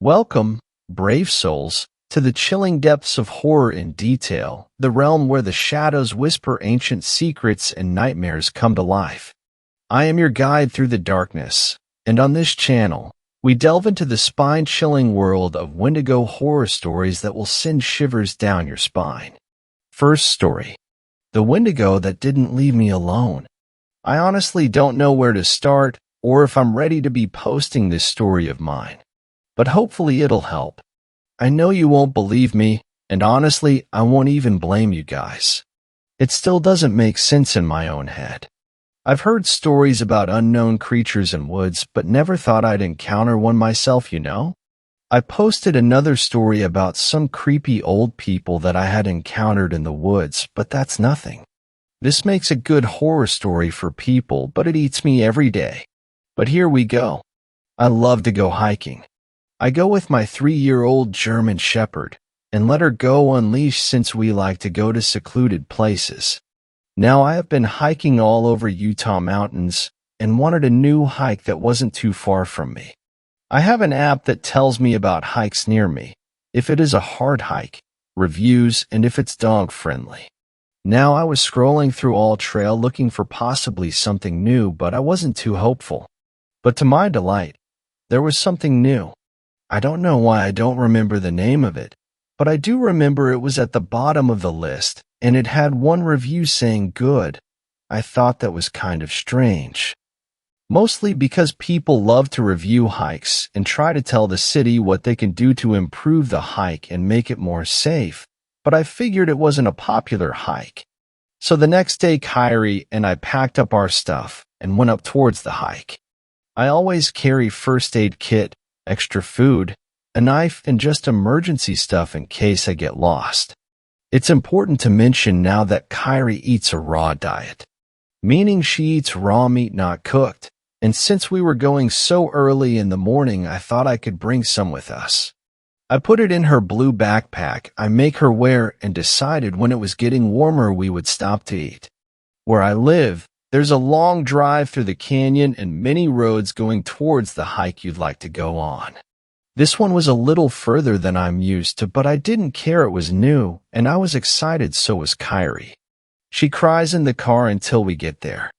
Welcome, brave souls, to the chilling depths of horror in detail, the realm where the shadows whisper ancient secrets and nightmares come to life. I am your guide through the darkness, and on this channel, we delve into the spine-chilling world of Wendigo horror stories that will send shivers down your spine. First story. The Wendigo that didn't leave me alone. I honestly don't know where to start or if I'm ready to be posting this story of mine, but hopefully it'll help. I know you won't believe me, and honestly, I won't even blame you guys. It still doesn't make sense in my own head. I've heard stories about unknown creatures in woods, but never thought I'd encounter one myself, you know? I posted another story about some creepy old people that I had encountered in the woods, but that's nothing. This makes a good horror story for people, but it eats me every day. But here we go. I love to go hiking. I go with my 3-year-old German Shepherd and let her go unleashed since we like to go to secluded places. Now I have been hiking all over Utah mountains and wanted a new hike that wasn't too far from me. I have an app that tells me about hikes near me, if it is a hard hike, reviews, and if it's dog-friendly. Now I was scrolling through All Trail looking for possibly something new, but I wasn't too hopeful. But to my delight, there was something new. I don't know why I don't remember the name of it, but I do remember it was at the bottom of the list, and it had one review saying good. I thought that was kind of strange. Mostly because people love to review hikes and try to tell the city what they can do to improve the hike and make it more safe, but I figured it wasn't a popular hike. So the next day, Kyrie and I packed up our stuff and went up towards the hike. I always carry first aid kit, extra food, a knife, and just emergency stuff in case I get lost. It's important to mention now that Kyrie eats a raw diet, meaning she eats raw meat not cooked, and since we were going so early in the morning, I thought I could bring some with us. I put it in her blue backpack I make her wear and decided when it was getting warmer we would stop to eat. Where I live, there's a long drive through the canyon and many roads going towards the hike you'd like to go on. This one was a little further than I'm used to, but I didn't care, it was new, and I was excited, so was Kyrie. She cries in the car until we get there.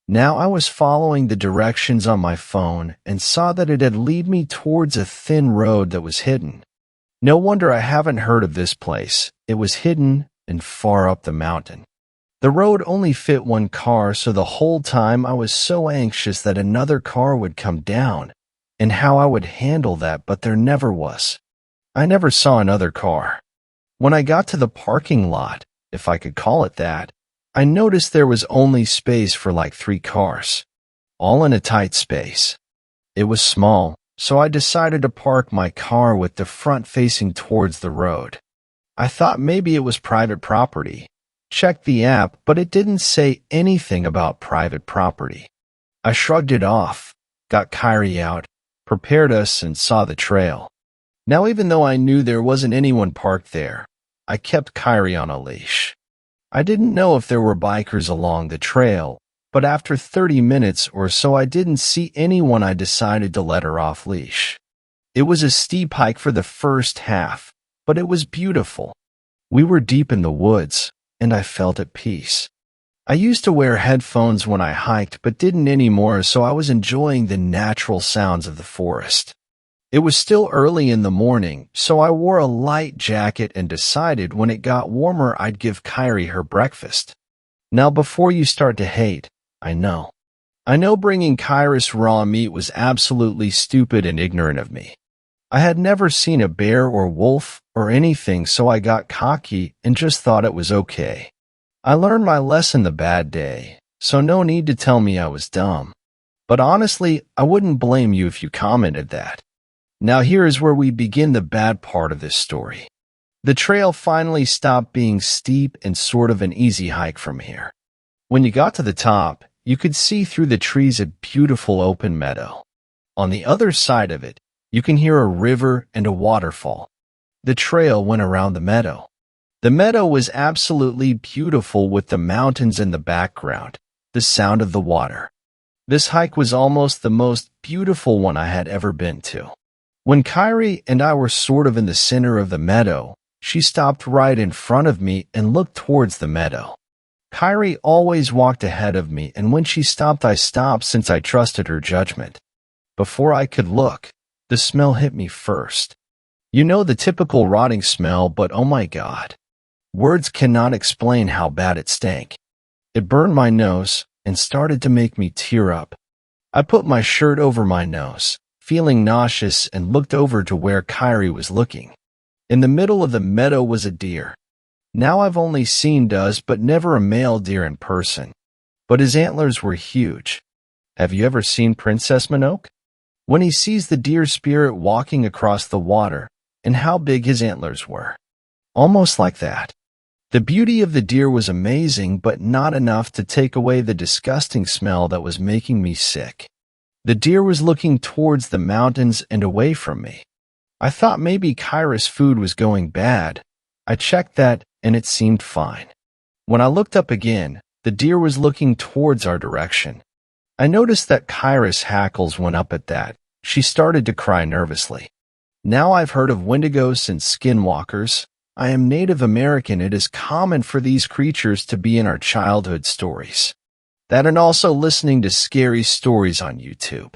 Now I was following the directions on my phone and saw that it had led me towards a thin road that was hidden. No wonder I haven't heard of this place. It was hidden and far up the mountain. The road only fit one car, so the whole time I was so anxious that another car would come down and how I would handle that, but there never was. I never saw another car. When I got to the parking lot, if I could call it that, I noticed there was only space for like 3 cars, all in a tight space. It was small, so I decided to park my car with the front facing towards the road. I thought maybe it was private property. Checked the app, but it didn't say anything about private property. I shrugged it off, got Kyrie out, prepared us, and saw the trail. Now, even though I knew there wasn't anyone parked there, I kept Kyrie on a leash. I didn't know if there were bikers along the trail, but after 30 minutes or so I didn't see anyone. I decided to let her off leash. It was a steep hike for the first half, but it was beautiful. We were deep in the woods, and I felt at peace. I used to wear headphones when I hiked, but didn't anymore, so I was enjoying the natural sounds of the forest. It was still early in the morning, so I wore a light jacket and decided when it got warmer I'd give Kyrie her breakfast. Now before you start to hate, I know bringing Kyrie's raw meat was absolutely stupid and ignorant of me. I had never seen a bear or wolf or anything, so I got cocky and just thought it was okay. I learned my lesson the bad day, so no need to tell me I was dumb. But honestly, I wouldn't blame you if you commented that. Now here is where we begin the bad part of this story. The trail finally stopped being steep and sort of an easy hike from here. When you got to the top, you could see through the trees a beautiful open meadow. On the other side of it, you can hear a river and a waterfall. The trail went around the meadow. The meadow was absolutely beautiful with the mountains in the background, the sound of the water. This hike was almost the most beautiful one I had ever been to. When Kyrie and I were sort of in the center of the meadow, she stopped right in front of me and looked towards the meadow. Kyrie always walked ahead of me, and when she stopped, I stopped since I trusted her judgment. Before I could look, the smell hit me first. You know, the typical rotting smell, but oh my God. Words cannot explain how bad it stank. It burned my nose and started to make me tear up. I put my shirt over my nose, feeling nauseous, and looked over to where Kyrie was looking. In the middle of the meadow was a deer. Now I've only seen does, but never a male deer in person. But his antlers were huge. Have you ever seen Princess Mononoke? When he sees the deer spirit walking across the water, and how big his antlers were. Almost like that. The beauty of the deer was amazing, but not enough to take away the disgusting smell that was making me sick. The deer was looking towards the mountains and away from me. I thought maybe Kyrie's food was going bad. I checked that, and it seemed fine. When I looked up again, the deer was looking towards our direction. I noticed that Kyrie's hackles went up at that. She started to cry nervously. Now I've heard of Wendigos since skinwalkers. I am Native American. It is common for these creatures to be in our childhood stories. That and also listening to scary stories on YouTube.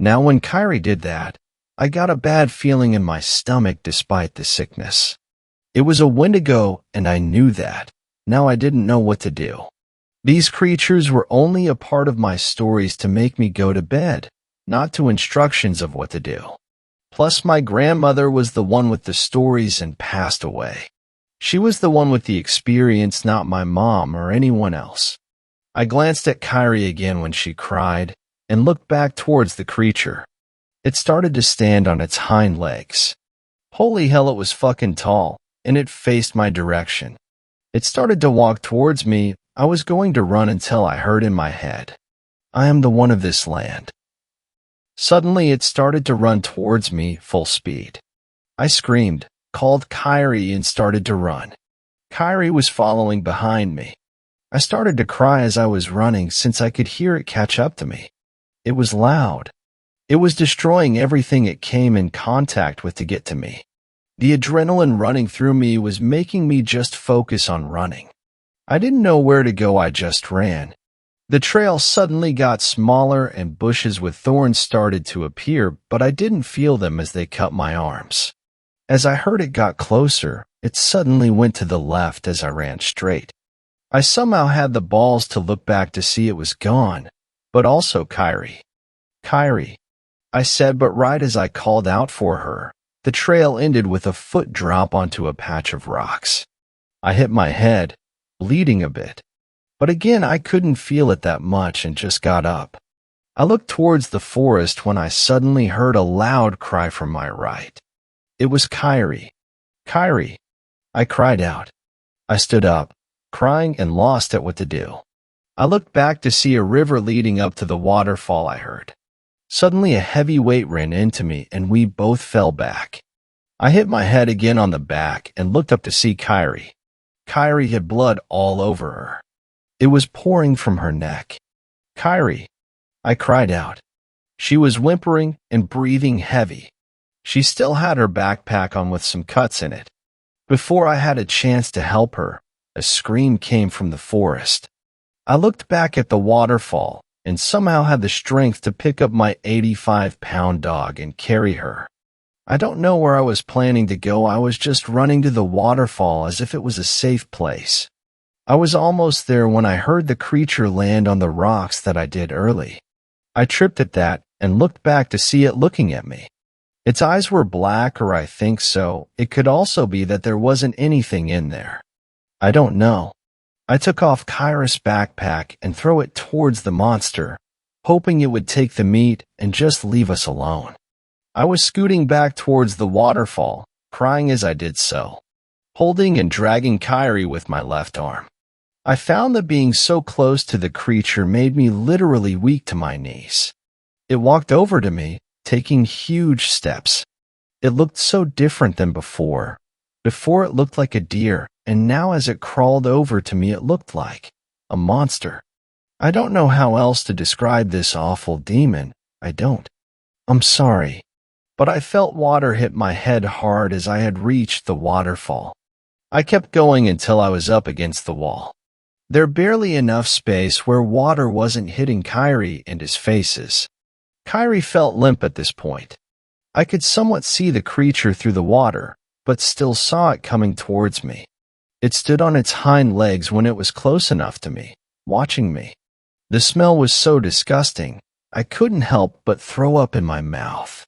Now when Kyrie did that, I got a bad feeling in my stomach despite the sickness. It was a Wendigo, and I knew that. Now I didn't know what to do. These creatures were only a part of my stories to make me go to bed, not to instructions of what to do. Plus, my grandmother was the one with the stories and passed away. She was the one with the experience, not my mom or anyone else. I glanced at Kyrie again when she cried and looked back towards the creature. It started to stand on its hind legs. Holy hell, it was fucking tall, and it faced my direction. It started to walk towards me. I was going to run until I heard in my head, I am the one of this land. Suddenly, it started to run towards me full speed. I screamed, called Kyrie, and started to run. Kyrie was following behind me. I started to cry as I was running since I could hear it catch up to me. It was loud. It was destroying everything it came in contact with to get to me. The adrenaline running through me was making me just focus on running. I didn't know where to go, I just ran. The trail suddenly got smaller and bushes with thorns started to appear, but I didn't feel them as they cut my arms. As I heard it got closer, it suddenly went to the left as I ran straight. I somehow had the balls to look back to see it was gone, but also Kyrie. Kyrie, I said, but right as I called out for her, the trail ended with a foot drop onto a patch of rocks. I hit my head, bleeding a bit. But again, I couldn't feel it that much and just got up. I looked towards the forest when I suddenly heard a loud cry from my right. It was Kyrie. Kyrie, I cried out. I stood up, crying and lost at what to do. I looked back to see a river leading up to the waterfall I heard. Suddenly a heavy weight ran into me and we both fell back. I hit my head again on the back and looked up to see Kyrie. Kyrie had blood all over her. It was pouring from her neck. Kyrie, I cried out. She was whimpering and breathing heavy. She still had her backpack on with some cuts in it. Before I had a chance to help her, a scream came from the forest. I looked back at the waterfall and somehow had the strength to pick up my 85-pound dog and carry her. I don't know where I was planning to go. I was just running to the waterfall as if it was a safe place. I was almost there when I heard the creature land on the rocks that I did early. I tripped at that and looked back to see it looking at me. Its eyes were black, or I think so. It could also be that there wasn't anything in there. I don't know. I took off Kyrie's backpack and threw it towards the monster, hoping it would take the meat and just leave us alone. I was scooting back towards the waterfall, crying as I did so, holding and dragging Kyrie with my left arm. I found that being so close to the creature made me literally weak to my knees. It walked over to me, taking huge steps. It looked so different than before. Before it looked like a deer, and now as it crawled over to me it looked like a monster. I don't know how else to describe this awful demon. I don't. I'm sorry. but I felt water hit my head hard as I had reached the waterfall. I kept going until I was up against the wall. There barely enough space where water wasn't hitting Kyrie and his faces. Kyrie felt limp at this point. I could somewhat see the creature through the water, but still saw it coming towards me. It stood on its hind legs when it was close enough to me, watching me. The smell was so disgusting, I couldn't help but throw up in my mouth.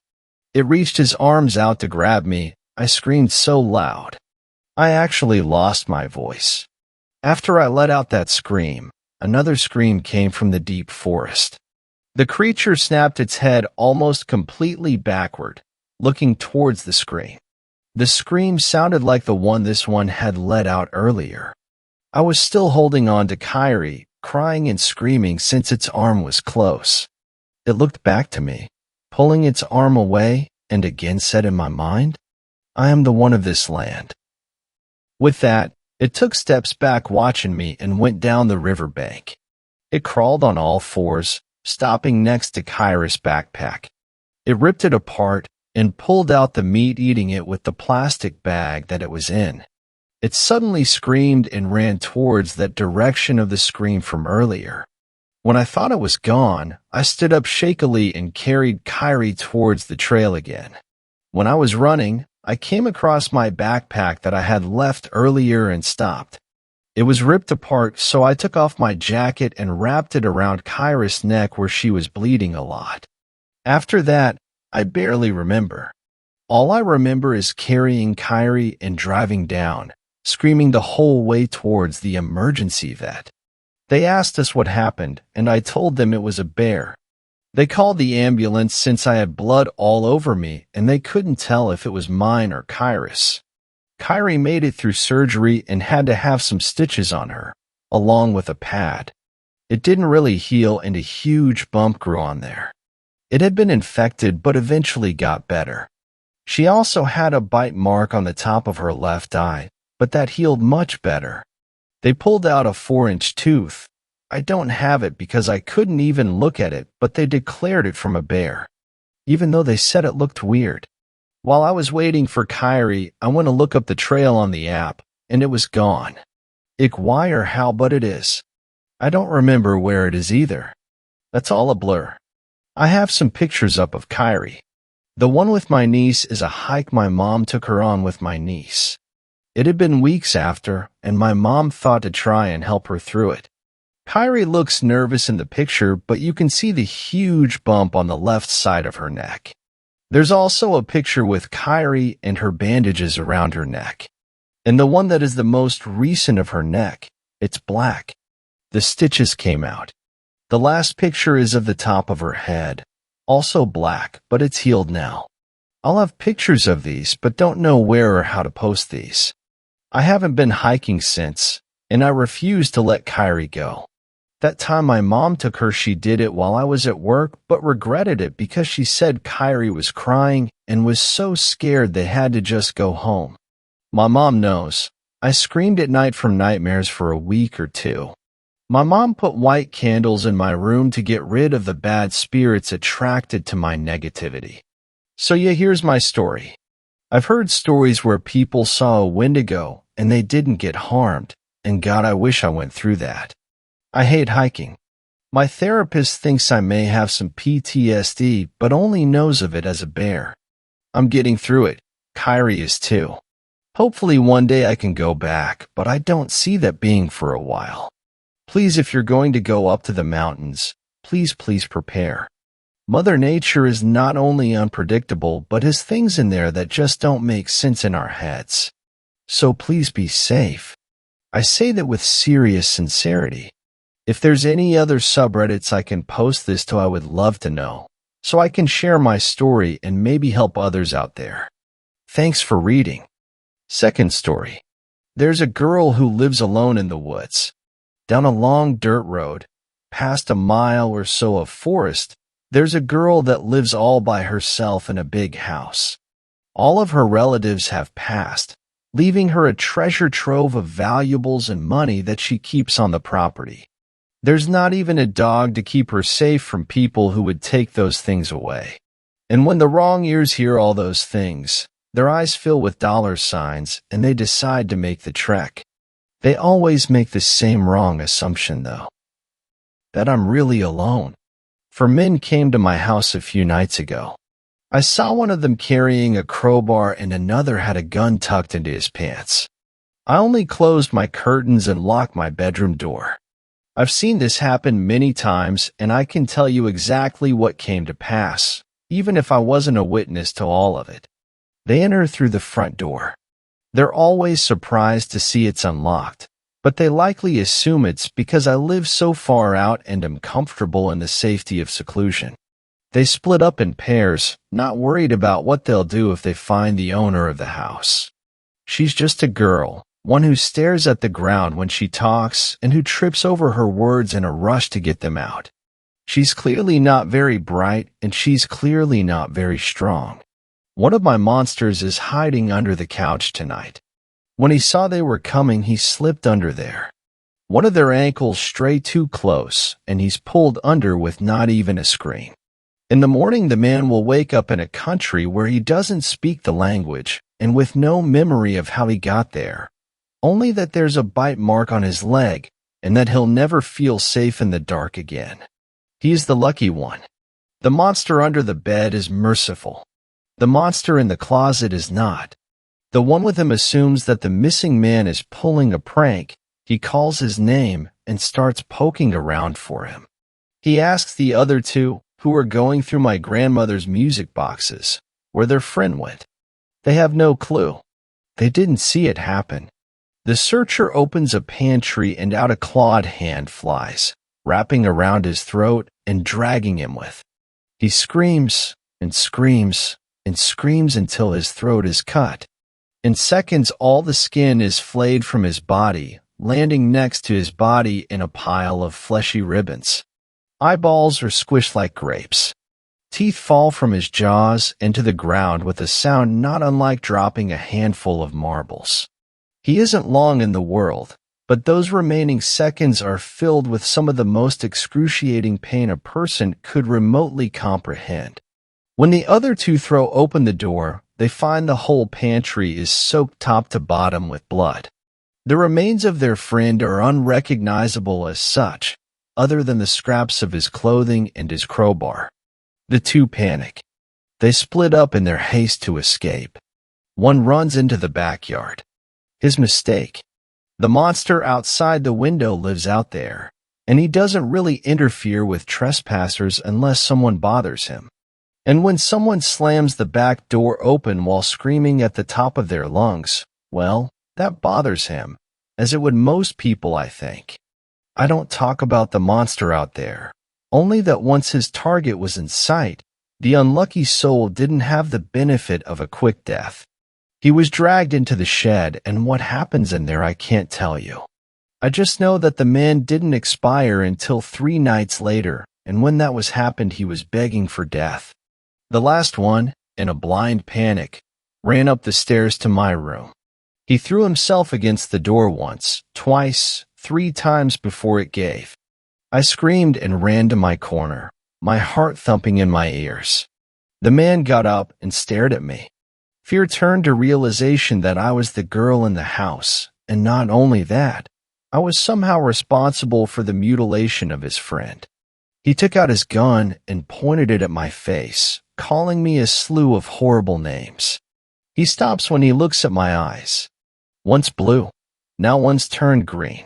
It reached his arms out to grab me. I screamed so loud. I actually lost my voice. After I let out that scream, another scream came from the deep forest. The creature snapped its head almost completely backward, looking towards the scream. The scream sounded like the one this one had let out earlier. I was still holding on to Kyrie, crying and screaming since its arm was close. It looked back to me, pulling its arm away, and again said in my mind, "I am the one of this land." With that, it took steps back watching me and went down the riverbank. It crawled on all fours, stopping next to Kyrie's backpack. It ripped it apart and pulled out the meat, eating it with the plastic bag that it was in. It suddenly screamed and ran towards that direction of the scream from earlier. When I thought it was gone, I stood up shakily and carried Kyrie towards the trail again. When I was running, I came across my backpack that I had left earlier and stopped. It was ripped apart, so I took off my jacket and wrapped it around Kyrie's neck where she was bleeding a lot. After that, I barely remember. All I remember is carrying Kyrie and driving down, screaming the whole way towards the emergency vet. They asked us what happened, and I told them it was a bear. They called the ambulance since I had blood all over me, and they couldn't tell if it was mine or Kyrie's. Kyrie made it through surgery and had to have some stitches on her, along with a pad. It didn't really heal, and a huge bump grew on there. It had been infected but eventually got better. She also had a bite mark on the top of her left eye, but that healed much better. They pulled out a 4-inch tooth. I don't have it because I couldn't even look at it, but they declared it from a bear, even though they said it looked weird. While I was waiting for Kyrie, I went to look up the trail on the app, and it was gone. Why or how, but it is. I don't remember where it is either. That's all a blur. I have some pictures up of Kyrie. The one with my niece is a hike my mom took her on with my niece. It had been weeks after, and my mom thought to try and help her through it. Kyrie looks nervous in the picture, but you can see the huge bump on the left side of her neck. There's also a picture with Kyrie and her bandages around her neck. And the one that is the most recent of her neck, it's black. The stitches came out. The last picture is of the top of her head, also black, but it's healed now. I'll have pictures of these, but don't know where or how to post these. I haven't been hiking since, and I refuse to let Kyrie go. That time my mom took her, she did it while I was at work, but regretted it because she said Kyrie was crying and was so scared they had to just go home. My mom knows. I screamed at night from nightmares for a week or two. My mom put white candles in my room to get rid of the bad spirits attracted to my negativity. So yeah, here's my story. I've heard stories where people saw a Wendigo and they didn't get harmed, and God, I wish I went through that. I hate hiking. My therapist thinks I may have some PTSD, but only knows of it as a bear. I'm getting through it. Kyrie is too. Hopefully one day I can go back, but I don't see that being for a while. Please, if you're going to go up to the mountains, please prepare. Mother Nature is not only unpredictable, but has things in there that just don't make sense in our heads. So please be safe. I say that with serious sincerity. If there's any other subreddits I can post this to, I would love to know, so I can share my story and maybe help others out there. Thanks for reading. Second story. There's a girl who lives alone in the woods. Down a long dirt road, past a mile or so of forest, there's a girl that lives all by herself in a big house. All of her relatives have passed, leaving her a treasure trove of valuables and money that she keeps on the property. There's not even a dog to keep her safe from people who would take those things away. And when the wrong ears hear all those things, their eyes fill with dollar signs and they decide to make the trek. They always make the same wrong assumption, though, that I'm really alone. 4 men came to my house a few nights ago. I saw one of them carrying a crowbar and another had a gun tucked into his pants. I only closed my curtains and locked my bedroom door. I've seen this happen many times, and I can tell you exactly what came to pass, even if I wasn't a witness to all of it. They enter through the front door. They're always surprised to see it's unlocked, but they likely assume it's because I live so far out and am comfortable in the safety of seclusion. They split up in pairs, not worried about what they'll do if they find the owner of the house. She's just a girl, one who stares at the ground when she talks and who trips over her words in a rush to get them out. She's clearly not very bright, and she's clearly not very strong. One of my monsters is hiding under the couch tonight. When he saw they were coming, he slipped under there. One of their ankles strayed too close, and he's pulled under with not even a scream. In the morning, the man will wake up in a country where he doesn't speak the language and with no memory of how he got there, only that there's a bite mark on his leg and that he'll never feel safe in the dark again. He's the lucky one. The monster under the bed is merciful. The monster in the closet is not. The one with him assumes that the missing man is pulling a prank. He calls his name and starts poking around for him. He asks the other two, who are going through my grandmother's music boxes, where their friend went. They have no clue. They didn't see it happen. The searcher opens a pantry and out a clawed hand flies, wrapping around his throat and dragging him with. He screams and screams and screams until his throat is cut. In seconds, all the skin is flayed from his body, landing next to his body in a pile of fleshy ribbons. Eyeballs are squished like grapes. Teeth fall from his jaws into the ground with a sound not unlike dropping a handful of marbles. He isn't long in the world, but those remaining seconds are filled with some of the most excruciating pain a person could remotely comprehend. When the other two throw open the door, they find the whole pantry is soaked top to bottom with blood. The remains of their friend are unrecognizable as such, other than the scraps of his clothing and his crowbar. The two panic. They split up in their haste to escape. One runs into the backyard. His mistake. The monster outside the window lives out there, and he doesn't really interfere with trespassers unless someone bothers him. And when someone slams the back door open while screaming at the top of their lungs, well, that bothers him, as it would most people, I think. I don't talk about the monster out there, only that once his target was in sight, the unlucky soul didn't have the benefit of a quick death. He was dragged into the shed, and what happens in there I can't tell you. I just know that the man didn't expire until 3 nights later, and when that was happened, he was begging for death. The last one, in a blind panic, ran up the stairs to my room. He threw himself against the door once, twice, 3 times before it gave. I screamed and ran to my corner, my heart thumping in my ears. The man got up and stared at me. Fear turned to realization that I was the girl in the house, and not only that, I was somehow responsible for the mutilation of his friend. He took out his gun and pointed it at my face, calling me a slew of horrible names. He stops when he looks at my eyes. One's blue, now one's turned green.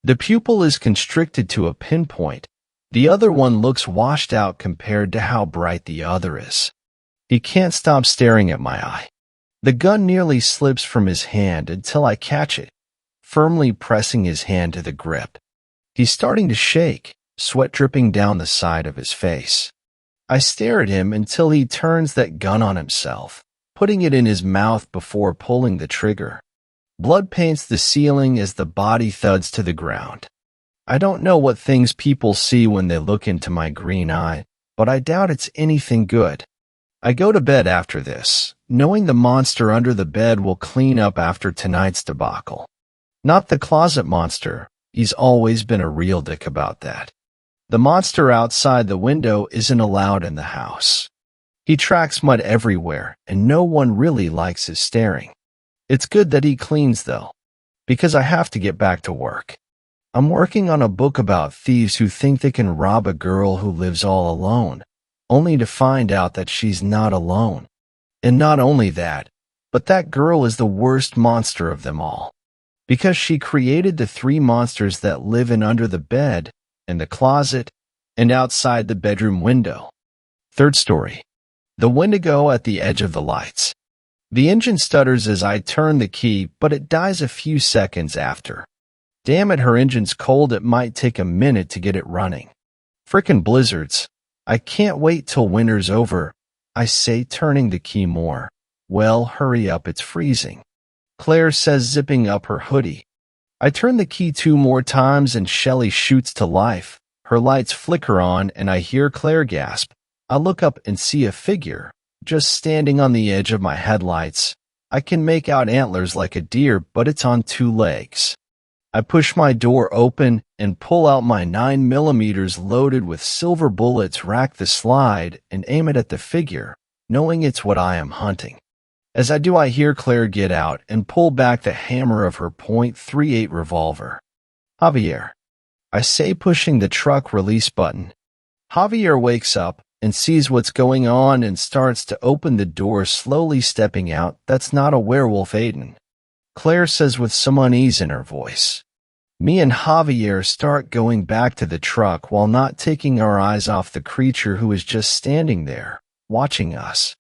The pupil is constricted to a pinpoint. The other one looks washed out compared to how bright the other is. He can't stop staring at my eye. The gun nearly slips from his hand until I catch it, firmly pressing his hand to the grip. He's starting to shake, sweat dripping down the side of his face. I stare at him until he turns that gun on himself, putting it in his mouth before pulling the trigger. Blood paints the ceiling as the body thuds to the ground. I don't know what things people see when they look into my green eye, but I doubt it's anything good. I go to bed after this, knowing the monster under the bed will clean up after tonight's debacle. Not the closet monster. He's always been a real dick about that. The monster outside the window isn't allowed in the house. He tracks mud everywhere, and no one really likes his staring. It's good that he cleans, though, because I have to get back to work. I'm working on a book about thieves who think they can rob a girl who lives all alone, only to find out that she's not alone. And not only that, but that girl is the worst monster of them all, because she created the three monsters that live in under the bed, in the closet, and outside the bedroom window. Third story. The Wendigo at the edge of the lights. The engine stutters as I turn the key, but it dies a few seconds after. Damn it, her engine's cold. It might take a minute to get it running. Frickin' blizzards. I can't wait till winter's over, I say, turning the key more. Well, hurry up, it's freezing, Claire says, zipping up her hoodie. I turn the key 2 more times and Shelley shoots to life. Her lights flicker on and I hear Claire gasp. I look up and see a figure, just standing on the edge of my headlights. I can make out antlers like a deer, but it's on 2 legs. I push my door open and pull out my 9mm loaded with silver bullets, rack the slide, and aim it at the figure, knowing it's what I am hunting. As I do, I hear Claire get out and pull back the hammer of her .38 revolver. Javier, I say, pushing the truck release button. Javier wakes up and sees what's going on and starts to open the door, slowly stepping out. That's not a werewolf, Aiden, Claire says with some unease in her voice. Me and Javier start going back to the truck while not taking our eyes off the creature who is just standing there, watching us.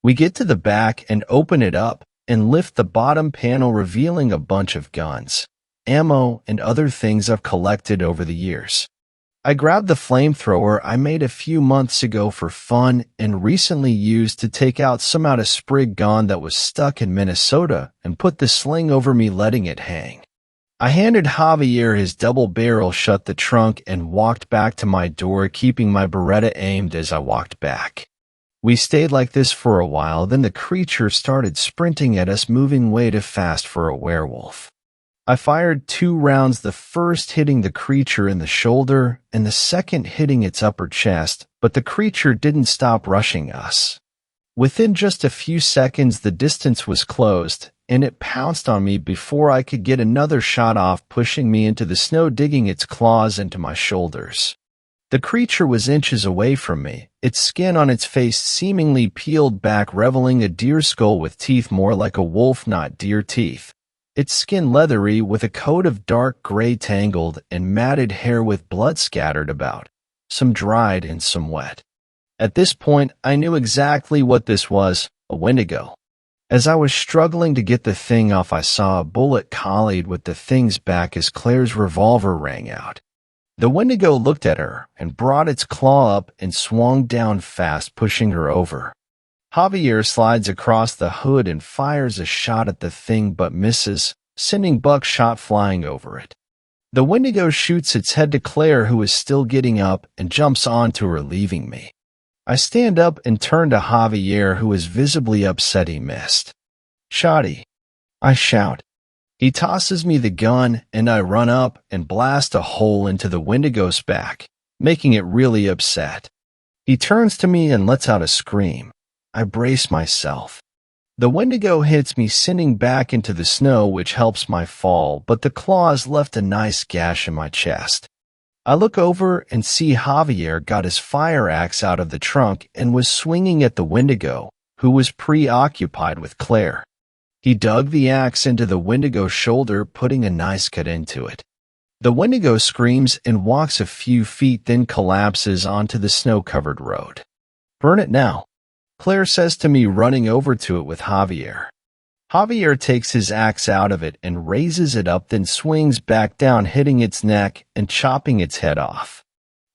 We get to the back and open it up and lift the bottom panel, revealing a bunch of guns, ammo, and other things I've collected over the years. I grabbed the flamethrower I made a few months ago for fun and recently used to take out some out of sprig gun that was stuck in Minnesota and put the sling over me, letting it hang. I handed Javier his double barrel, shut the trunk, and walked back to my door, keeping my Beretta aimed as I walked back. We stayed like this for a while, then the creature started sprinting at us, moving way too fast for a werewolf. I fired 2 rounds, the first hitting the creature in the shoulder and the second hitting its upper chest, but the creature didn't stop rushing us. Within just a few seconds, the distance was closed, and it pounced on me before I could get another shot off, pushing me into the snow, digging its claws into my shoulders. The creature was inches away from me, its skin on its face seemingly peeled back, revealing a deer skull with teeth more like a wolf, not deer teeth. Its skin leathery with a coat of dark gray, tangled and matted hair with blood scattered about, some dried and some wet. At this point, I knew exactly what this was, a Wendigo. As I was struggling to get the thing off, I saw a bullet collied with the thing's back as Claire's revolver rang out. The Wendigo looked at her and brought its claw up and swung down fast, pushing her over. Javier slides across the hood and fires a shot at the thing but misses, sending buckshot flying over it. The Wendigo shoots its head to Claire, who is still getting up, and jumps onto her, leaving me. I stand up and turn to Javier, who is visibly upset he missed. "Shoddy," I shout. He tosses me the gun, and I run up and blast a hole into the Wendigo's back, making it really upset. He turns to me and lets out a scream. I brace myself. The Wendigo hits me, sending back into the snow, which helps my fall, but the claws left a nice gash in my chest. I look over and see Javier got his fire axe out of the trunk and was swinging at the Wendigo, who was preoccupied with Claire. He dug the axe into the Wendigo's shoulder, putting a nice cut into it. The Wendigo screams and walks a few feet, then collapses onto the snow-covered road. "Burn it now," Claire says to me, running over to it with Javier. Javier takes his axe out of it and raises it up, then swings back down, hitting its neck and chopping its head off.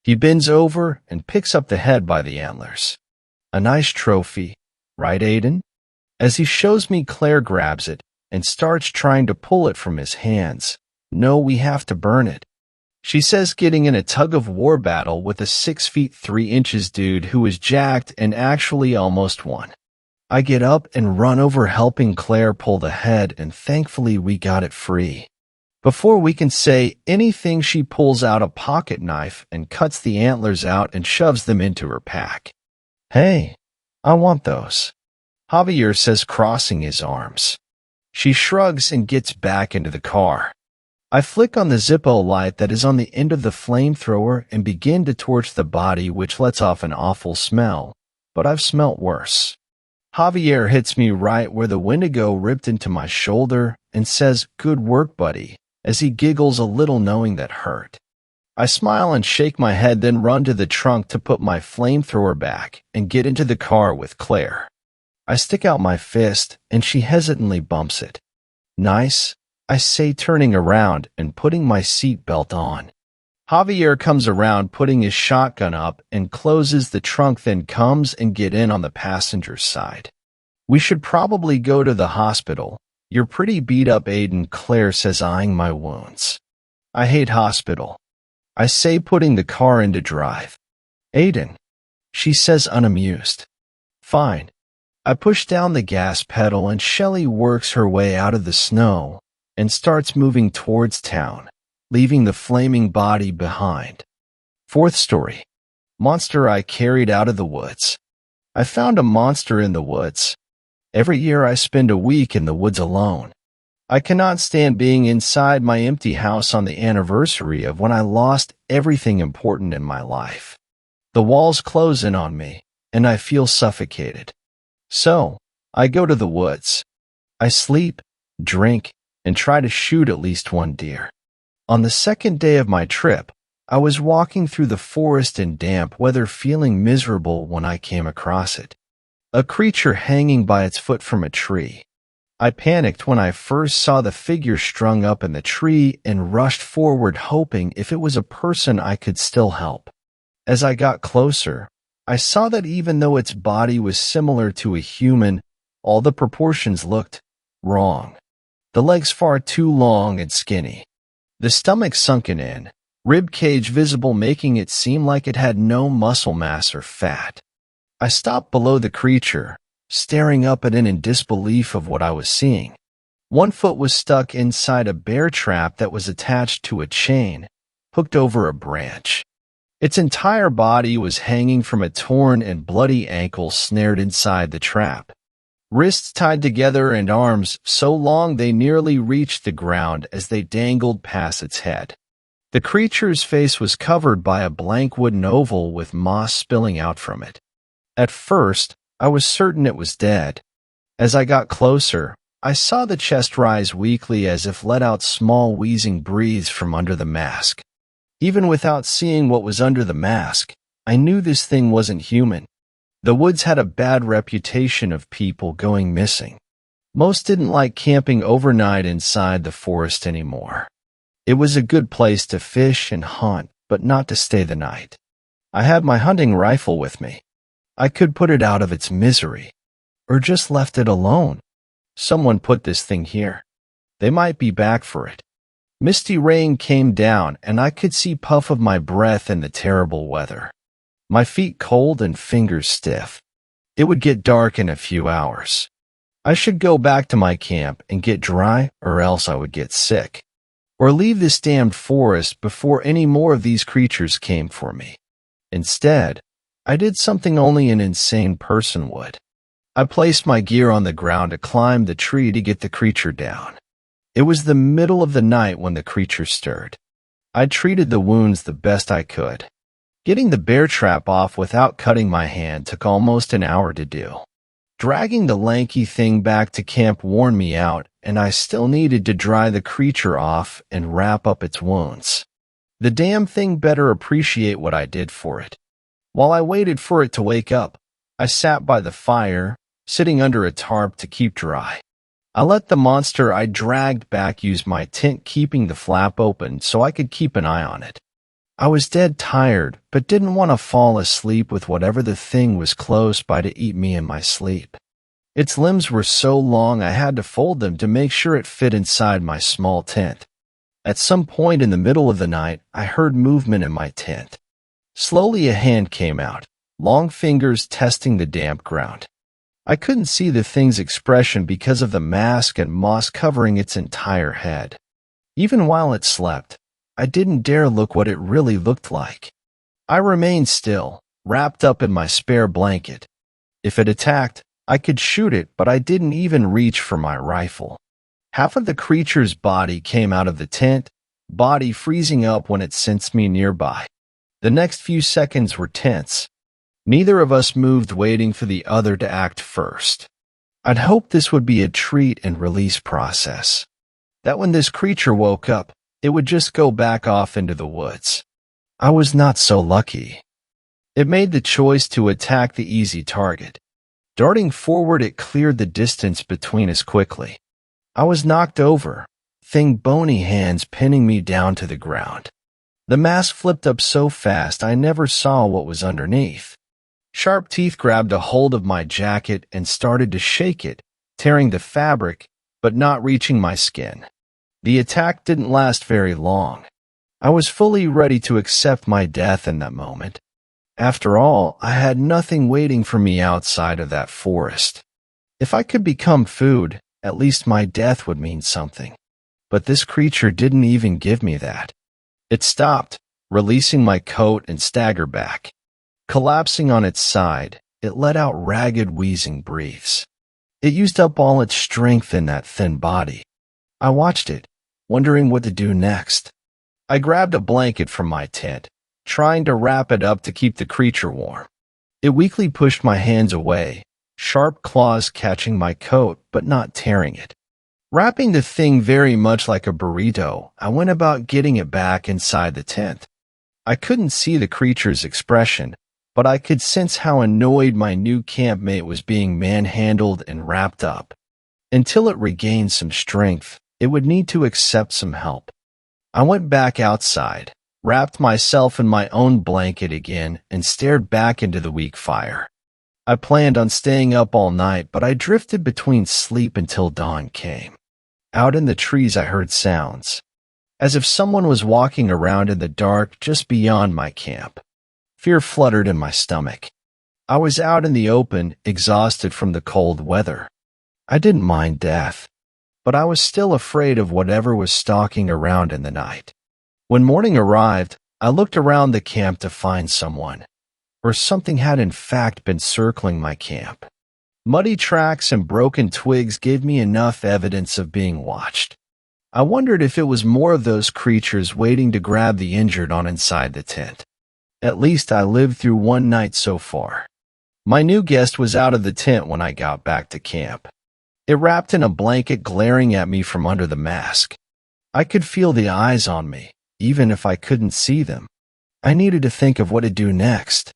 He bends over and picks up the head by the antlers. "A nice trophy, right, Aiden?" As he shows me, Claire grabs it and starts trying to pull it from his hands. "No, we have to burn it," she says, getting in a tug-of-war battle with a 6 feet 3 inches dude who is jacked and actually almost won. I get up and run over, helping Claire pull the head, and thankfully we got it free. Before we can say anything, she pulls out a pocket knife and cuts the antlers out and shoves them into her pack. "Hey," I want those, Javier says, crossing his arms. She shrugs and gets back into the car. I flick on the Zippo light that is on the end of the flamethrower and begin to torch the body, which lets off an awful smell, but I've smelt worse. Javier hits me right where the Wendigo ripped into my shoulder and says, "Good work, buddy," as he giggles a little, knowing that hurt. I smile and shake my head, then run to the trunk to put my flamethrower back and get into the car with Claire. I stick out my fist and she hesitantly bumps it. "Nice," I say, turning around and putting my seat belt on. Javier comes around, putting his shotgun up and closes the trunk, then comes and get in on the passenger side. "We should probably go to the hospital. You're pretty beat up, Aiden," Claire says, eyeing my wounds. "I hate hospital," I say, putting the car into drive. "Aiden," she says, unamused. "Fine." I push down the gas pedal and Shelley works her way out of the snow and starts moving towards town, leaving the flaming body behind. Fourth story. Monster I carried out of the woods. I found a monster in the woods. Every year I spend a week in the woods alone. I cannot stand being inside my empty house on the anniversary of when I lost everything important in my life. The walls close in on me, and I feel suffocated. So, I go to the woods. I sleep, drink, and try to shoot at least one deer. On the second day of my trip, I was walking through the forest in damp weather, feeling miserable, when I came across it. A creature hanging by its foot from a tree. I panicked when I first saw the figure strung up in the tree and rushed forward, hoping if it was a person I could still help. As I got closer, I saw that even though its body was similar to a human, all the proportions looked wrong. The legs far too long and skinny. The stomach sunken in, rib cage visible, making it seem like it had no muscle mass or fat. I stopped below the creature, staring up at it in disbelief of what I was seeing. One foot was stuck inside a bear trap that was attached to a chain, hooked over a branch. Its entire body was hanging from a torn and bloody ankle snared inside the trap. Wrists tied together and arms so long they nearly reached the ground as they dangled past its head. The creature's face was covered by a blank wooden oval with moss spilling out from it. At first, I was certain it was dead. As I got closer, I saw the chest rise weakly as if let out small wheezing breaths from under the mask. Even without seeing what was under the mask, I knew this thing wasn't human. The woods had a bad reputation of people going missing. Most didn't like camping overnight inside the forest anymore. It was a good place to fish and hunt, but not to stay the night. I had my hunting rifle with me. I could put it out of its misery, or just left it alone. Someone put this thing here. They might be back for it. Misty rain came down, and I could see puff of my breath in the terrible weather. My feet cold and fingers stiff. It would get dark in a few hours. I should go back to my camp and get dry, or else I would get sick. Or leave this damned forest before any more of these creatures came for me. Instead, I did something only an insane person would. I placed my gear on the ground to climb the tree to get the creature down. It was the middle of the night when the creature stirred. I treated the wounds the best I could. Getting the bear trap off without cutting my hand took almost an hour to do. Dragging the lanky thing back to camp worn me out, and I still needed to dry the creature off and wrap up its wounds. The damn thing better appreciate what I did for it. While I waited for it to wake up, I sat by the fire, sitting under a tarp to keep dry. I let the monster I dragged back use my tent, keeping the flap open so I could keep an eye on it. I was dead tired, but didn't want to fall asleep with whatever the thing was close by to eat me in my sleep. Its limbs were so long I had to fold them to make sure it fit inside my small tent. At some point in the middle of the night, I heard movement in my tent. Slowly a hand came out, long fingers testing the damp ground. I couldn't see the thing's expression because of the mask and moss covering its entire head. Even while it slept, I didn't dare look what it really looked like. I remained still, wrapped up in my spare blanket. If it attacked, I could shoot it, but I didn't even reach for my rifle. Half of the creature's body came out of the tent, body freezing up when it sensed me nearby. The next few seconds were tense. Neither of us moved, waiting for the other to act first. I'd hoped this would be a treat and release process. That when this creature woke up, it would just go back off into the woods. I was not so lucky. It made the choice to attack the easy target. Darting forward, it cleared the distance between us quickly. I was knocked over, bony hands pinning me down to the ground. The mask flipped up so fast I never saw what was underneath. Sharp teeth grabbed a hold of my jacket and started to shake it, tearing the fabric, but not reaching my skin. The attack didn't last very long. I was fully ready to accept my death in that moment. After all, I had nothing waiting for me outside of that forest. If I could become food, at least my death would mean something. But this creature didn't even give me that. It stopped, releasing my coat and staggered back. Collapsing on its side, it let out ragged, wheezing breaths. It used up all its strength in that thin body. I watched it, wondering what to do next. I grabbed a blanket from my tent, trying to wrap it up to keep the creature warm. It weakly pushed my hands away, sharp claws catching my coat but not tearing it. Wrapping the thing very much like a burrito, I went about getting it back inside the tent. I couldn't see the creature's expression, but I could sense how annoyed my new campmate was being manhandled and wrapped up. Until it regained some strength, it would need to accept some help. I went back outside, wrapped myself in my own blanket again, and stared back into the weak fire. I planned on staying up all night, but I drifted between sleep until dawn came. Out in the trees I heard sounds, as if someone was walking around in the dark just beyond my camp. Fear fluttered in my stomach. I was out in the open, exhausted from the cold weather. I didn't mind death, but I was still afraid of whatever was stalking around in the night. When morning arrived, I looked around the camp to find someone, or something had in fact been circling my camp. Muddy tracks and broken twigs gave me enough evidence of being watched. I wondered if it was more of those creatures waiting to grab the injured on inside the tent. At least I lived through one night so far. My new guest was out of the tent when I got back to camp. It wrapped in a blanket, glaring at me from under the mask. I could feel the eyes on me, even if I couldn't see them. I needed to think of what to do next.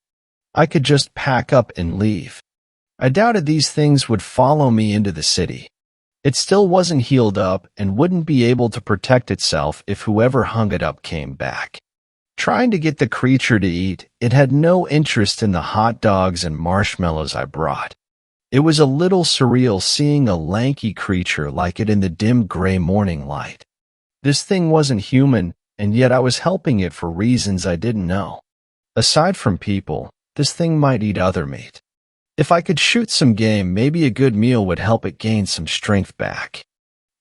I could just pack up and leave. I doubted these things would follow me into the city. It still wasn't healed up and wouldn't be able to protect itself if whoever hung it up came back. Trying to get the creature to eat, it had no interest in the hot dogs and marshmallows I brought. It was a little surreal seeing a lanky creature like it in the dim gray morning light. This thing wasn't human, and yet I was helping it for reasons I didn't know. Aside from people, this thing might eat other meat. If I could shoot some game, maybe a good meal would help it gain some strength back.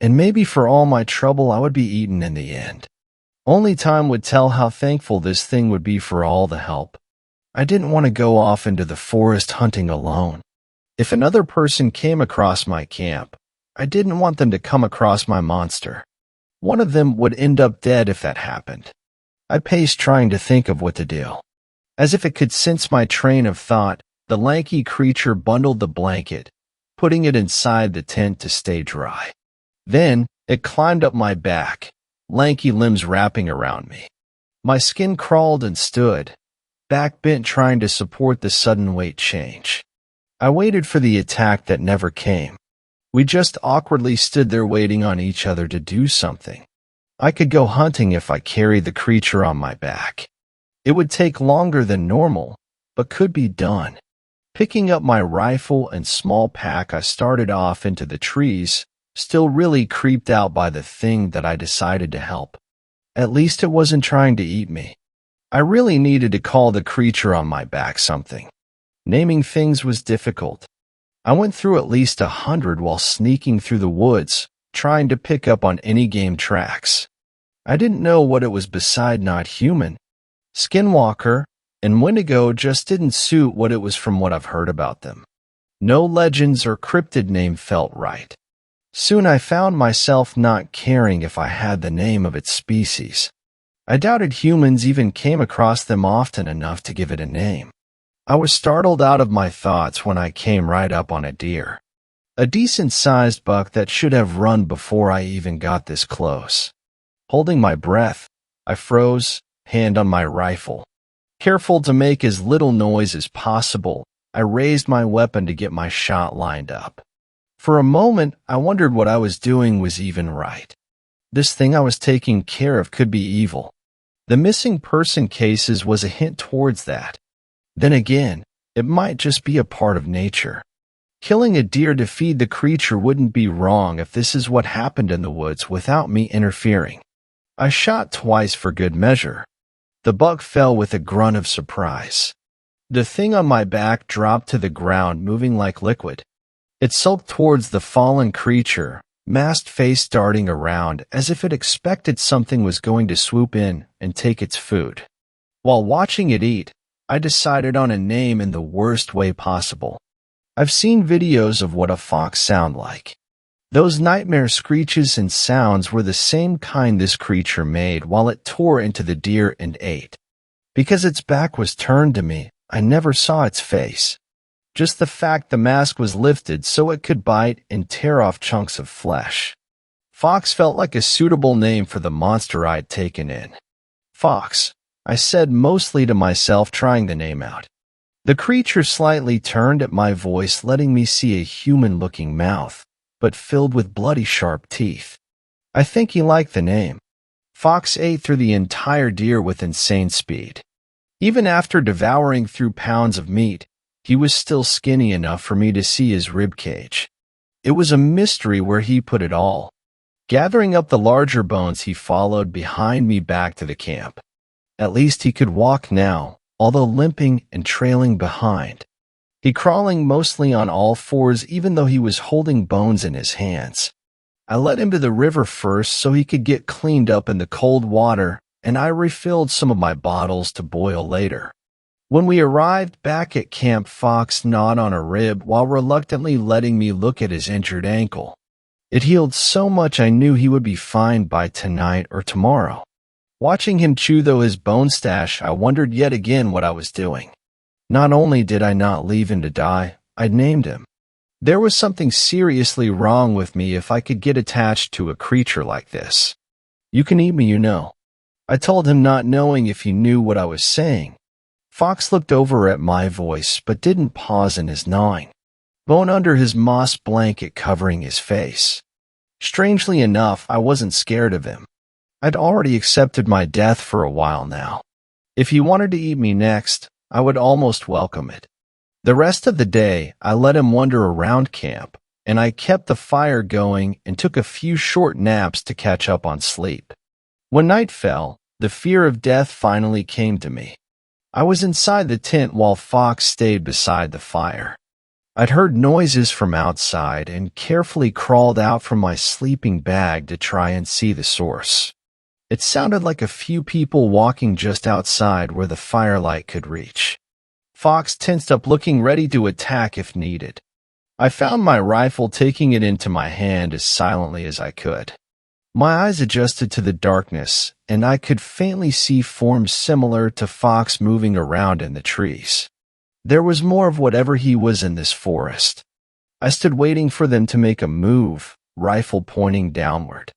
And maybe for all my trouble, I would be eaten in the end. Only time would tell how thankful this thing would be for all the help. I didn't want to go off into the forest hunting alone. If another person came across my camp, I didn't want them to come across my monster. One of them would end up dead if that happened. I paced, trying to think of what to do. As if it could sense my train of thought, the lanky creature bundled the blanket, putting it inside the tent to stay dry. Then, it climbed up my back, lanky limbs wrapping around me. My skin crawled and stood, back bent, trying to support the sudden weight change. I waited for the attack that never came. We just awkwardly stood there waiting on each other to do something. I could go hunting if I carried the creature on my back. It would take longer than normal, but could be done. Picking up my rifle and small pack, I started off into the trees, still really creeped out by the thing that I decided to help. At least it wasn't trying to eat me. I really needed to call the creature on my back something. Naming things was difficult. I went through at least 100 while sneaking through the woods, trying to pick up on any game tracks. I didn't know what it was beside not human. Skinwalker and Wendigo just didn't suit what it was from what I've heard about them. No legends or cryptid name felt right. Soon I found myself not caring if I had the name of its species. I doubted humans even came across them often enough to give it a name. I was startled out of my thoughts when I came right up on a deer. A decent-sized buck that should have run before I even got this close. Holding my breath, I froze, hand on my rifle. Careful to make as little noise as possible, I raised my weapon to get my shot lined up. For a moment, I wondered what I was doing was even right. This thing I was taking care of could be evil. The missing person cases was a hint towards that. Then again, it might just be a part of nature. Killing a deer to feed the creature wouldn't be wrong if this is what happened in the woods without me interfering. I shot twice for good measure. The buck fell with a grunt of surprise. The thing on my back dropped to the ground, moving like liquid. It sulked towards the fallen creature, masked face darting around as if it expected something was going to swoop in and take its food. While watching it eat, I decided on a name in the worst way possible. I've seen videos of what a fox sound like. Those nightmare screeches and sounds were the same kind this creature made while it tore into the deer and ate. Because its back was turned to me, I never saw its face. Just the fact the mask was lifted so it could bite and tear off chunks of flesh. Fox felt like a suitable name for the monster I'd taken in. Fox, I said mostly to myself, trying the name out. The creature slightly turned at my voice, letting me see a human-looking mouth, but filled with bloody sharp teeth. I think he liked the name. Fox ate through the entire deer with insane speed. Even after devouring through pounds of meat, he was still skinny enough for me to see his rib cage. It was a mystery where he put it all. Gathering up the larger bones, he followed behind me back to the camp. At least he could walk now, although limping and trailing behind. He crawling mostly on all fours even though he was holding bones in his hands. I led him to the river first so he could get cleaned up in the cold water, and I refilled some of my bottles to boil later. When we arrived back at camp, Fox gnawed on a rib while reluctantly letting me look at his injured ankle. It healed so much I knew he would be fine by tonight or tomorrow. Watching him chew though his bone stash, I wondered yet again what I was doing. Not only did I not leave him to die, I'd named him. There was something seriously wrong with me if I could get attached to a creature like this. You can eat me, you know. I told him, not knowing if he knew what I was saying. Fox looked over at my voice, but didn't pause in his gnawing. Bone under his moss blanket covering his face. Strangely enough, I wasn't scared of him. I'd already accepted my death for a while now. If he wanted to eat me next, I would almost welcome it. The rest of the day, I let him wander around camp, and I kept the fire going and took a few short naps to catch up on sleep. When night fell, the fear of death finally came to me. I was inside the tent while Fox stayed beside the fire. I'd heard noises from outside and carefully crawled out from my sleeping bag to try and see the source. It sounded like a few people walking just outside where the firelight could reach. Fox tensed up, looking ready to attack if needed. I found my rifle, taking it into my hand as silently as I could. My eyes adjusted to the darkness, and I could faintly see forms similar to Fox moving around in the trees. There was more of whatever he was in this forest. I stood waiting for them to make a move, rifle pointing downward.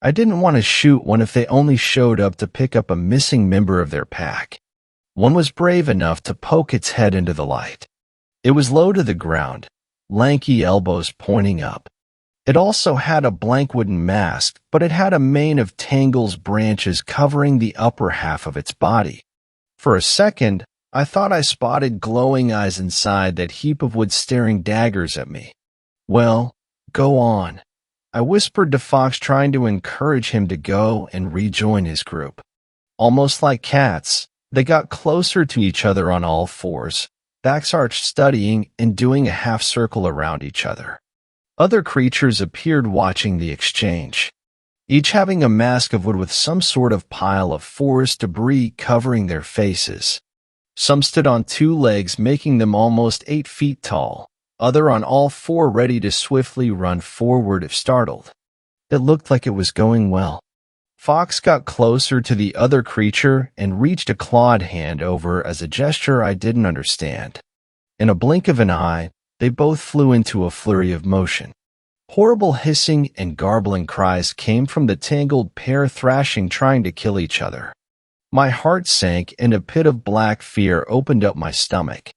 I didn't want to shoot one if they only showed up to pick up a missing member of their pack. One was brave enough to poke its head into the light. It was low to the ground, lanky elbows pointing up. It also had a blank wooden mask, but it had a mane of tangles, branches covering the upper half of its body. For a second, I thought I spotted glowing eyes inside that heap of wood staring daggers at me. Well, go on, I whispered to Fox, trying to encourage him to go and rejoin his group. Almost like cats, they got closer to each other on all fours, backs arched, studying and doing a half circle around each other. Other creatures appeared, watching the exchange, each having a mask of wood with some sort of pile of forest debris covering their faces. Some stood on two legs, making them almost 8 feet tall, other on all four ready to swiftly run forward if startled. It looked like it was going well. Fox got closer to the other creature and reached a clawed hand over as a gesture I didn't understand. In a blink of an eye, they both flew into a flurry of motion. Horrible hissing and garbling cries came from the tangled pair thrashing trying to kill each other. My heart sank and a pit of black fear opened up my stomach.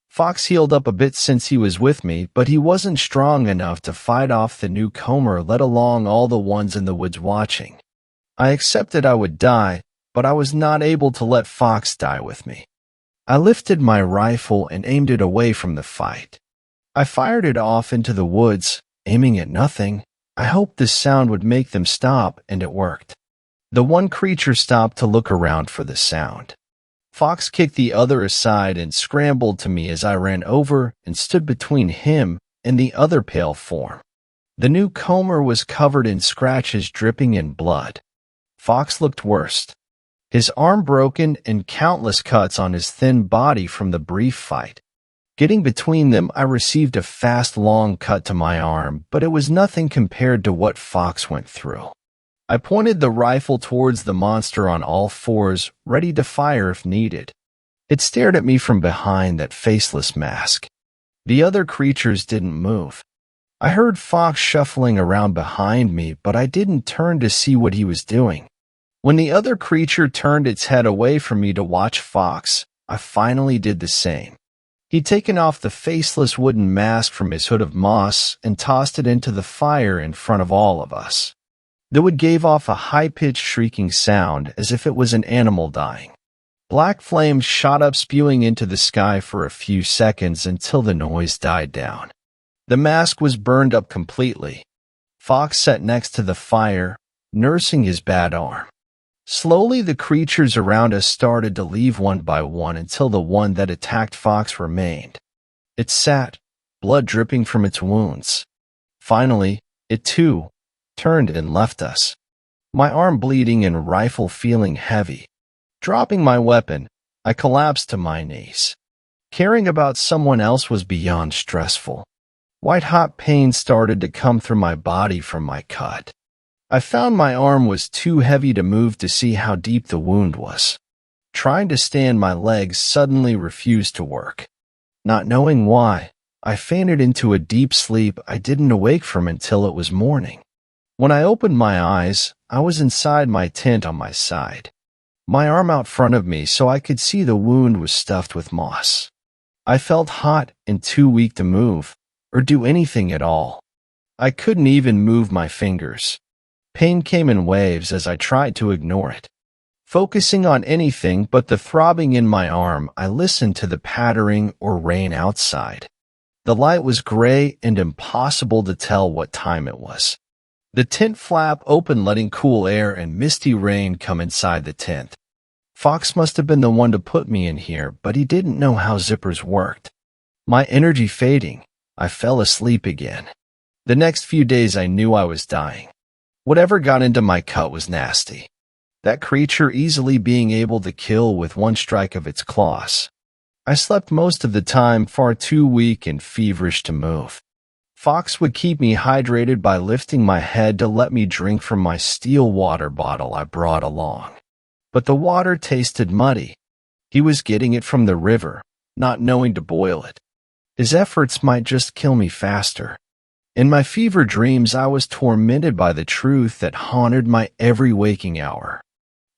Fox healed up a bit since he was with me, but he wasn't strong enough to fight off the newcomer, let alone all the ones in the woods watching. I accepted I would die, but I was not able to let Fox die with me. I lifted my rifle and aimed it away from the fight. I fired it off into the woods, aiming at nothing. I hoped this sound would make them stop, and it worked. The one creature stopped to look around for the sound. Fox kicked the other aside and scrambled to me as I ran over and stood between him and the other pale form. The newcomer was covered in scratches dripping in blood. Fox looked worse. His arm broken and countless cuts on his thin body from the brief fight. Getting between them, I received a fast, long cut to my arm, but it was nothing compared to what Fox went through. I pointed the rifle towards the monster on all fours, ready to fire if needed. It stared at me from behind that faceless mask. The other creatures didn't move. I heard Fox shuffling around behind me, but I didn't turn to see what he was doing. When the other creature turned its head away from me to watch Fox, I finally did the same. He'd taken off the faceless wooden mask from his hood of moss and tossed it into the fire in front of all of us. The wood gave off a high-pitched shrieking sound as if it was an animal dying. Black flames shot up spewing into the sky for a few seconds until the noise died down. The mask was burned up completely. Fox sat next to the fire, nursing his bad arm. Slowly, the creatures around us started to leave one by one until the one that attacked Fox remained. It sat, blood dripping from its wounds. Finally, it too turned and left us. My arm bleeding and rifle feeling heavy. Dropping my weapon, I collapsed to my knees. Caring about someone else was beyond stressful. White-hot pain started to come through my body from my cut. I found my arm was too heavy to move to see how deep the wound was. Trying to stand, my legs suddenly refused to work. Not knowing why, I fainted into a deep sleep I didn't awake from until it was morning. When I opened my eyes, I was inside my tent on my side. My arm out front of me so I could see the wound was stuffed with moss. I felt hot and too weak to move, or do anything at all. I couldn't even move my fingers. Pain came in waves as I tried to ignore it. Focusing on anything but the throbbing in my arm, I listened to the pattering or rain outside. The light was gray and impossible to tell what time it was. The tent flap opened, letting cool air and misty rain come inside the tent. Fox must have been the one to put me in here, but he didn't know how zippers worked. My energy fading, I fell asleep again. The next few days I knew I was dying. Whatever got into my cut was nasty. That creature easily being able to kill with one strike of its claws. I slept most of the time, far too weak and feverish to move. Fox would keep me hydrated by lifting my head to let me drink from my steel water bottle I brought along. But the water tasted muddy. He was getting it from the river, not knowing to boil it. His efforts might just kill me faster. In my fever dreams, I was tormented by the truth that haunted my every waking hour.